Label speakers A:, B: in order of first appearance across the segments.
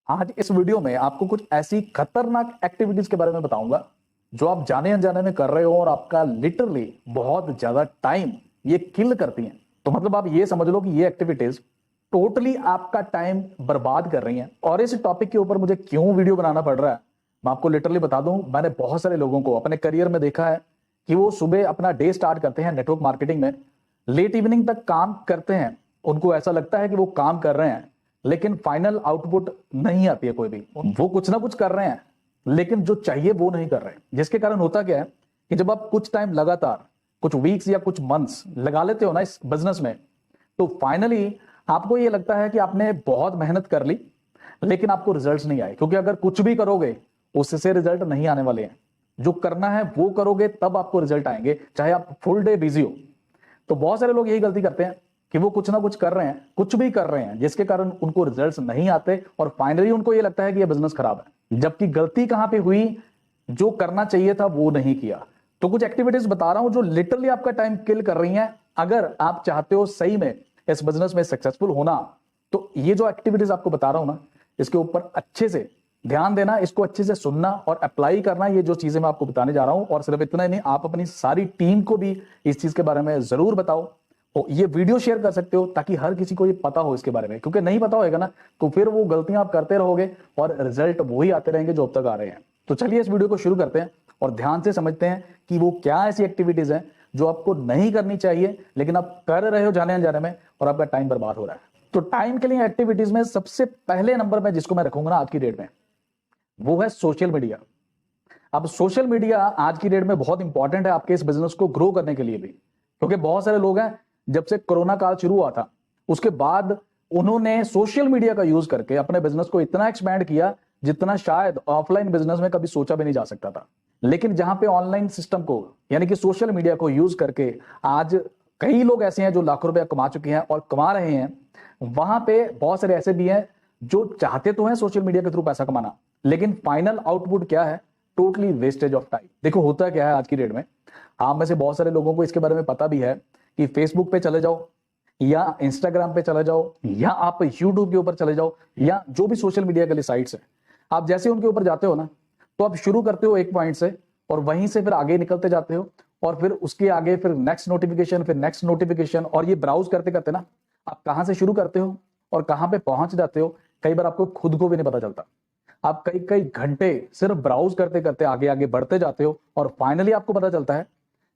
A: आज इस वीडियो में आपको कुछ ऐसी खतरनाक एक्टिविटीज के बारे में बताऊंगा जो आप जाने अनजाने में कर रहे हो और आपका लिटरली बहुत ज्यादा टाइम ये किल करती हैं। तो मतलब आप ये समझ लो कि ये एक्टिविटीज टोटली आपका टाइम बर्बाद कर रही हैं। और इस टॉपिक के ऊपर मुझे क्यों वीडियो बनाना पड़ रहा है मैं आपको लिटरली बता दूं। मैंने बहुत सारे लोगों को अपने करियर में देखा है कि वो सुबह अपना डे स्टार्ट करते हैं नेटवर्क मार्केटिंग में, लेट इवनिंग तक काम करते हैं। उनको ऐसा लगता है कि वो काम कर रहे हैं लेकिन फाइनल आउटपुट नहीं आती है कोई भी। वो कुछ ना कुछ कर रहे हैं लेकिन जो चाहिए वो नहीं कर रहे हैं, जिसके कारण होता क्या है कि जब आप कुछ टाइम लगातार कुछ वीक्स या कुछ मंथ्स लगा लेते हो ना इस बिजनेस में, तो फाइनली आपको ये लगता है कि आपने बहुत मेहनत कर ली लेकिन आपको रिजल्ट्स नहीं आए। क्योंकि अगर कुछ भी करोगे उससे रिजल्ट नहीं आने वाले हैं। जो करना है वो करोगे तब आपको रिजल्ट आएंगे, चाहे आप फुल डे बिजी हो। तो बहुत सारे लोग यही गलती करते हैं कि वो कुछ ना कुछ कर रहे हैं, कुछ भी कर रहे हैं, जिसके कारण उनको रिजल्ट्स नहीं आते और फाइनली उनको ये लगता है कि ये बिजनेस खराब है। जबकि गलती कहां पे हुई, जो करना चाहिए था वो नहीं किया। तो कुछ एक्टिविटीज बता रहा हूं जो लिटरली आपका टाइम किल कर रही हैं। अगर आप चाहते हो सही में इस बिजनेस में सक्सेसफुल होना, तो ये जो एक्टिविटीज आपको बता रहा हूं ना, इसके ऊपर अच्छे से ध्यान देना, इसको अच्छे से सुनना और अप्लाई करना। ये जो चीजें मैं आपको बताने जा रहा हूं, और सिर्फ इतना ही नहीं, आप अपनी सारी टीम को भी इस चीज के बारे में जरूर बताओ। ये वीडियो शेयर कर सकते हो ताकि हर किसी को ये पता हो इसके बारे में। क्योंकि नहीं पता होगा ना तो फिर वो गलतियां आप करते रहोगे और रिजल्ट वही आते रहेंगे जो अब तक आ रहे हैं। तो चलिए इस वीडियो को शुरू करते हैं और ध्यान से समझते हैं कि वो क्या ऐसी एक्टिविटीज हैं जो आपको नहीं करनी चाहिए लेकिन आप कर रहे हो जाने अनजाने में और आपका टाइम बर्बाद हो रहा है। तो टाइम के लिए एक्टिविटीज में सबसे पहले नंबर में जिसको मैं रखूंगा ना आज की डेट में, वो है सोशल मीडिया। अब सोशल मीडिया आज की डेट में बहुत इंपॉर्टेंट है आपके इस बिजनेस को ग्रो करने के लिए भी। क्योंकि बहुत सारे लोग हैं, जब से कोरोना काल शुरू हुआ था उसके बाद उन्होंने सोशल मीडिया का यूज करके अपने बिजनेस को इतना एक्सपैंड किया जितना शायद ऑफलाइन बिजनेस में कभी सोचा भी नहीं जा सकता था। लेकिन जहां पे ऑनलाइन सिस्टम को यानी कि सोशल मीडिया को यूज करके आज कई लोग ऐसे हैं जो लाखों रुपया कमा चुके हैं और कमा रहे हैं, वहां पे बहुत सारे ऐसे भी हैं जो चाहते तो हैं सोशल मीडिया के थ्रू पैसा कमाना, लेकिन फाइनल आउटपुट क्या है? Totally wastage of time. देखो होता क्या है आज की डेट में, आप में से बहुत सारे लोगों को इसके बारे में पता भी है कि फेसबुक पे चले जाओ या इंस्टाग्राम पे चले जाओ या आप यूट्यूब के ऊपर चले जाओ या जो भी सोशल मीडिया के लिए साइट्स है, आप जैसे उनके ऊपर जाते हो ना तो आप शुरू करते हो एक पॉइंट से और वहीं से फिर आगे निकलते जाते हो और फिर उसके आगे फिर नेक्स्ट नोटिफिकेशन, फिर नेक्स्ट नोटिफिकेशन, और ये ब्राउज करते करते ना आप कहां से शुरू करते हो और कहां पे पहुंच जाते हो कई बार आपको खुद को भी नहीं पता चलता। आप कई कई घंटे सिर्फ ब्राउज करते करते आगे आगे बढ़ते जाते हो और फाइनली आपको पता चलता है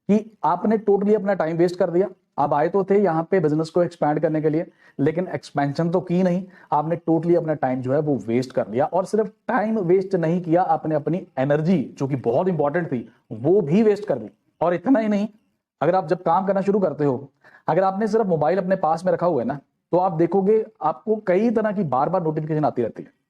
A: कि आपने टोटली अपना टाइम वेस्ट कर दिया। आप आए तो थे यहाँ पे बिजनेस को एक्सपैंड करने के लिए, लेकिन एक्सपेंशन तो की नहीं, आपने टोटली अपना टाइम जो है वो वेस्ट कर लिया। और सिर्फ टाइम वेस्ट नहीं किया, आपने अपनी एनर्जी जो कि बहुत इंपॉर्टेंट थी वो भी वेस्ट कर दी। और इतना ही नहीं, अगर आप जब काम करना शुरू करते हो, अगर आपने सिर्फ मोबाइल अपने पास में रखा हुआ है ना, तो आप देखोगे आपको कई तरह की बार बार नोटिफिकेशन आती रहती है।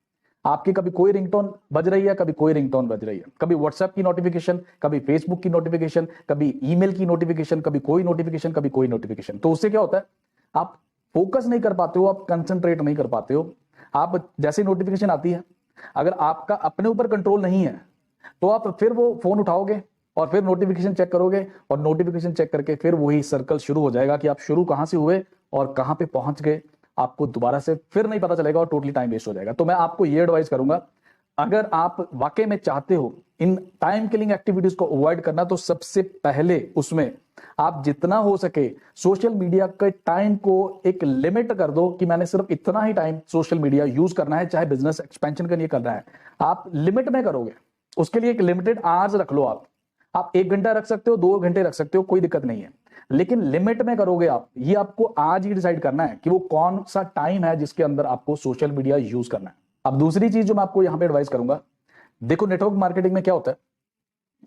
A: आपकी कभी कोई रिंगटोन बज रही है, कभी कोई रिंगटोन बज रही है, कभी व्हाट्सएप की नोटिफिकेशन, कभी फेसबुक की नोटिफिकेशन, कभी ईमेल की नोटिफिकेशन, कभी कोई नोटिफिकेशन, कभी कोई नोटिफिकेशन। तो उससे क्या होता है, आप फोकस नहीं कर पाते हो, आप कंसंट्रेट नहीं कर पाते हो। आप जैसे नोटिफिकेशन आती है, अगर आपका अपने ऊपर कंट्रोल नहीं है तो आप फिर वो फोन उठाओगे और फिर नोटिफिकेशन चेक करोगे और नोटिफिकेशन चेक करके फिर वही सर्कल शुरू हो जाएगा कि आप शुरू कहां से हुए और कहां पे पहुंच गए, आपको दोबारा से फिर नहीं पता चलेगा और टोटली टाइम वेस्ट हो जाएगा। तो मैं आपको ये एडवाइस करूंगा, अगर आप वाकई में चाहते हो इन टाइम किलिंग एक्टिविटीज को अवॉइड करना, तो सबसे पहले उसमें आप जितना हो सके सोशल मीडिया के टाइम को एक लिमिट कर दो कि मैंने सिर्फ इतना ही टाइम सोशल मीडिया यूज करना है, चाहे बिजनेस एक्सपेंशन के लिए करना है। आप लिमिट में करोगे, उसके लिए एक लिमिटेड आवर्स रख लो। आप 1 घंटा रख सकते हो, 2 घंटे रख सकते हो, कोई दिक्कत नहीं है, लेकिन लिमिट में करोगे आप। ये आपको आज ही डिसाइड करना है कि वो कौन सा टाइम है जिसके अंदर आपको सोशल मीडिया यूज करना है। अब दूसरी चीज जो मैं आपको यहां पे एडवाइस करूंगा, देखो नेटवर्क मार्केटिंग में क्या होता है,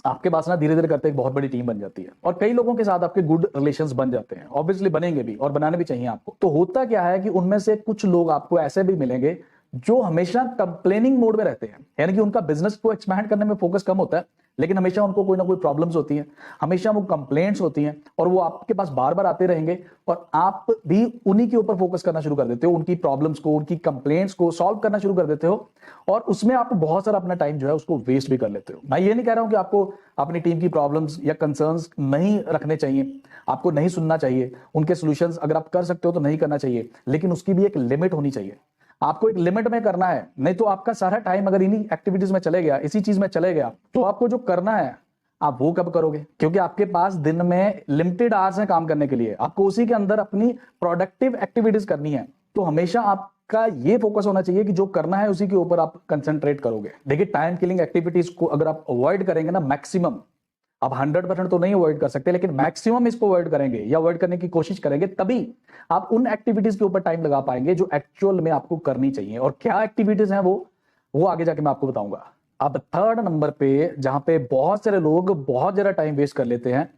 A: आपके पास ना धीरे धीरे करते एक बहुत बड़ी टीम बन जाती है और कई लोगों के साथ आपके गुड रिलेशंस बन जाते हैं। ऑब्वियसली बनेंगे भी और बनाने भी चाहिए आपको। तो होता क्या है कि उनमें से कुछ लोग आपको ऐसे भी मिलेंगे जो हमेशा कंप्लेनिंग मोड में रहते हैं, यानी कि उनका बिजनेस को एक्सपैंड करने में फोकस कम होता है लेकिन हमेशा उनको कोई ना कोई प्रॉब्लम्स होती हैं, हमेशा वो कंप्लेंट्स होती हैं और वो आपके पास बार बार आते रहेंगे और आप भी उन्हीं के ऊपर फोकस करना शुरू कर देते हो, उनकी प्रॉब्लम्स को, उनकी कंप्लेंट्स को सॉल्व करना शुरू कर देते हो और उसमें आप बहुत सारा अपना टाइम जो है उसको वेस्ट भी कर लेते हो। मैं ये नहीं कह रहा हूं कि आपको अपनी टीम की प्रॉब्लम्स या कंसर्न्स नहीं रखने चाहिए, आपको नहीं सुनना चाहिए, उनके सॉल्यूशंस अगर आप कर सकते हो तो नहीं करना चाहिए, लेकिन उसकी भी एक लिमिट होनी चाहिए। आपको एक लिमिट में करना है, नहीं तो आपका सारा टाइम अगर इन्हीं एक्टिविटीज में चले गया, इसी चीज में चले गया, तो आपको जो करना है आप वो कब करोगे? क्योंकि आपके पास दिन में लिमिटेड आवर्स हैं काम करने के लिए, आपको उसी के अंदर अपनी प्रोडक्टिव एक्टिविटीज करनी है। तो हमेशा आपका ये फोकस होना चाहिए कि जो करना है उसी के ऊपर आप कंसंट्रेट करोगे। देखिए, टाइम किलिंग एक्टिविटीज को अगर आप अवॉइड करेंगे ना, मैक्सिमम, आप 100% तो नहीं अवॉइड कर सकते, लेकिन मैक्सिमम इसको अवॉइड करेंगे या अवॉइड करने की कोशिश करेंगे, तभी आप उन एक्टिविटीज के ऊपर टाइम लगा पाएंगे जो एक्चुअल में आपको करनी चाहिए। और क्या एक्टिविटीज हैं वो आगे जाके मैं आपको बताऊंगा। अब थर्ड नंबर पे जहां पे बहुत सारे लोग बहुत ज्यादा टाइम वेस्ट कर लेते हैं,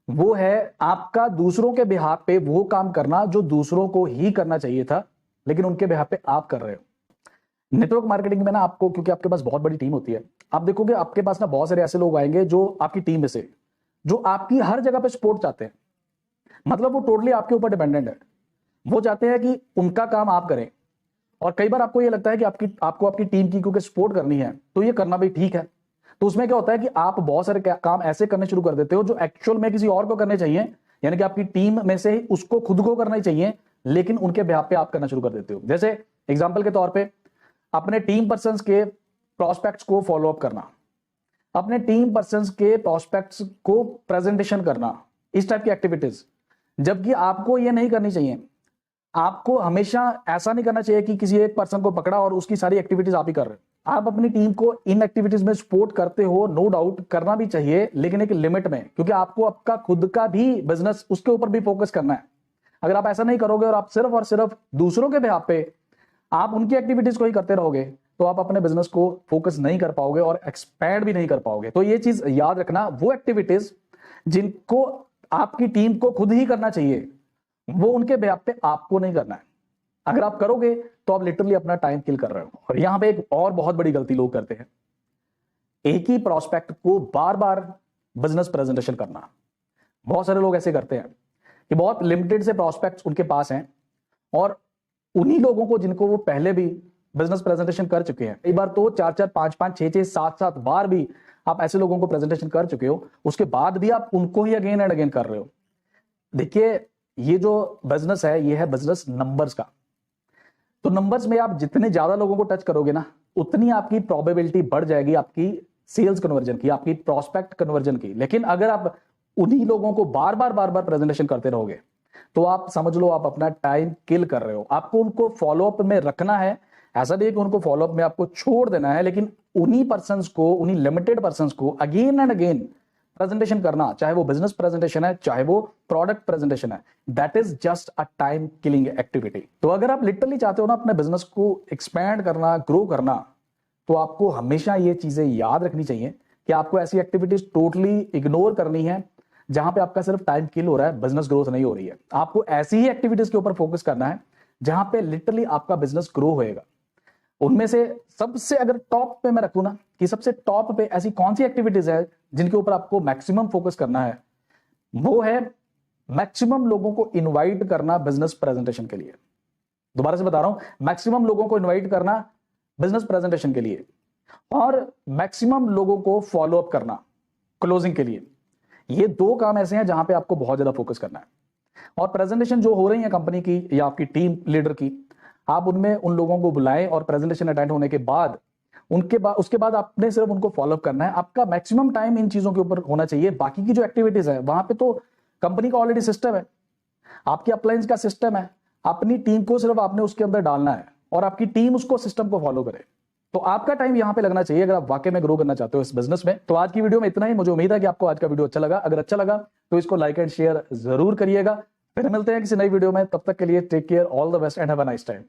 A: वो है आपका दूसरों के बिहाफ पे वो काम करना जो दूसरों को ही करना चाहिए था, लेकिन उनके बिहाफ पे आप कर रहे हो। नेटवर्क मार्केटिंग में ना आपको, क्योंकि आपके पास बहुत बड़ी टीम होती है, आप देखोगे आपके पास ना बहुत सारे ऐसे लोग आएंगे जो आपकी टीम में से, जो आपकी हर जगह पे सपोर्ट चाहते हैं। मतलब वो टोटली आपके ऊपर डिपेंडेंट है, वो चाहते हैं कि उनका काम आप करें। और कई बार आपको ये लगता है कि आपको आपकी टीम की क्योंकि सपोर्ट करनी है, तो ये करना भी ठीक है। तो उसमें क्या होता है कि आप बहुत सारे काम ऐसे करने शुरू कर देते हो जो एक्चुअल में किसी और को करने चाहिए, यानी कि आपकी टीम में से ही उसको खुद को करना ही चाहिए, लेकिन उनके बिहाफ पे आप करना शुरू कर देते हो। जैसे एग्जाम्पल के तौर पर अपने टीम पर्संस के प्रोस्पेक्ट्स को फॉलो अप करना, अपने टीम पर्संस के प्रोस्पेक्ट्स को प्रेजेंटेशन करना, इस टाइप की एक्टिविटीज। जबकि आपको ये नहीं करनी चाहिए। आपको हमेशा ऐसा नहीं करना चाहिए कि किसी एक पर्सन को पकड़ा और उसकी सारी एक्टिविटीज आप ही कर रहे हो। आप अपनी टीम को इन एक्टिविटीज में सपोर्ट करते हो, नो डाउट करना भी चाहिए, लेकिन एक लिमिट में, क्योंकि आपको आपका खुद का भी बिजनेस उसके ऊपर भी फोकस करना है। अगर आप ऐसा नहीं करोगे और आप सिर्फ और सिर्फ दूसरों के बिहाफ पे आप उनकी एक्टिविटीज को ही करते रहोगे, तो आप अपने बिजनेस को फोकस नहीं कर पाओगे और एक्सपैंड भी नहीं कर पाओगे। तो ये चीज याद रखना, वो एक्टिविटीज जिनको आपकी टीम को खुद ही करना चाहिए, वो उनके बिहाफ पे आपको नहीं करना है। अगर आप करोगे तो आप लिटरली अपना टाइम किल कर रहे हो। और यहां पे एक और बहुत बड़ी गलती लोग करते हैं, एक ही प्रोस्पेक्ट को बार बार बिजनेस प्रेजेंटेशन करना। बहुत सारे लोग ऐसे करते हैं कि बहुत लिमिटेड से प्रोस्पेक्ट्स उनके पास हैं, और उन्हीं लोगों को जिनको वो पहले भी बिजनेस प्रेजेंटेशन कर चुके हैं, कई बार तो 4-4, 5-5, 6-6, 7-7 बार भी आप ऐसे लोगों को प्रेजेंटेशन कर चुके हो, उसके बाद भी आप उनको ही अगेन एंड अगेन कर रहे हो। देखिए, ये जो बिजनेस है, ये है बिजनेस नंबर्स का। तो नंबर्स में आप जितने ज्यादा लोगों को टच करोगे ना, उतनी आपकी प्रोबेबिलिटी बढ़ जाएगी आपकी सेल्स कन्वर्जन की, आपकी प्रोस्पेक्ट कन्वर्जन की। लेकिन अगर आप उन्हीं लोगों को बार बार प्रेजेंटेशन करते रहोगे, तो आप समझ लो आप अपना टाइम किल कर रहे हो। आपको उनको फॉलोअप में रखना है, ऐसा नहीं कि उनको फॉलोअप में आपको छोड़ देना है, लेकिन उन्हीं पर्संस को, उन्हीं लिमिटेड पर्संस को अगेन एंड अगेन प्रेजेंटेशन करना, चाहे वो बिजनेस प्रेजेंटेशन है, चाहे वो प्रोडक्ट प्रेजेंटेशन है, that is just a time killing activity. तो अगर आप लिटरली चाहते हो ना अपने बिजनेस को एक्सपैंड करना, ग्रो करना, तो आपको हमेशा ये चीजें याद रखनी चाहिए कि आपको ऐसी एक्टिविटीज टोटली इग्नोर करनी है जहां पे आपका सिर्फ टाइम किल हो रहा है, बिजनेस ग्रोथ नहीं हो रही है। आपको ऐसी ही एक्टिविटीज के ऊपर फोकस करना है जहां पे लिटरली आपका बिजनेस ग्रो होएगा। उनमें से सबसे अगर टॉप पे मैं रखूं ना, कि सबसे टॉप पे ऐसी कौन सी एक्टिविटीज है जिनके ऊपर आपको मैक्सिमम फोकस करना है, वो है मैक्सिमम लोगों को इनवाइट करना बिजनेस प्रेजेंटेशन के लिए। दोबारा से बता रहा हूं, मैक्सिमम लोगों को इनवाइट करना बिजनेस प्रेजेंटेशन के लिए, और मैक्सिमम लोगों को फॉलो अप करना क्लोजिंग के लिए। ये दो काम ऐसे हैं जहां पे आपको बहुत ज्यादा फोकस करना है। और प्रेजेंटेशन जो हो रही है कंपनी की या आपकी टीम लीडर की, आप उनमें उन लोगों को बुलाएं और प्रेजेंटेशन अटेंड होने के बाद उसके बाद आपने सिर्फ उनको फॉलोअप करना है। आपका मैक्सिमम टाइम इन चीजों के ऊपर होना चाहिए। बाकी की जो एक्टिविटीज है वहां पे तो कंपनी का ऑलरेडी सिस्टम है, आपकी अपलाइंस का सिस्टम है, अपनी टीम को सिर्फ आपने उसके अंदर डालना है और आपकी टीम उसको सिस्टम को फॉलो करे। तो आपका टाइम यहां पे लगना चाहिए अगर आप वाकई में ग्रो करना चाहते हो इस बिजनेस में। तो आज की वीडियो में इतना ही। मुझे उम्मीद है कि आपको आज का वीडियो अच्छा लगा। अगर अच्छा लगा तो इसको लाइक एंड शेयर जरूर करिएगा। फिर मिलते हैं किसी नई वीडियो में, तब तक के लिए take care, all the best and have a nice time.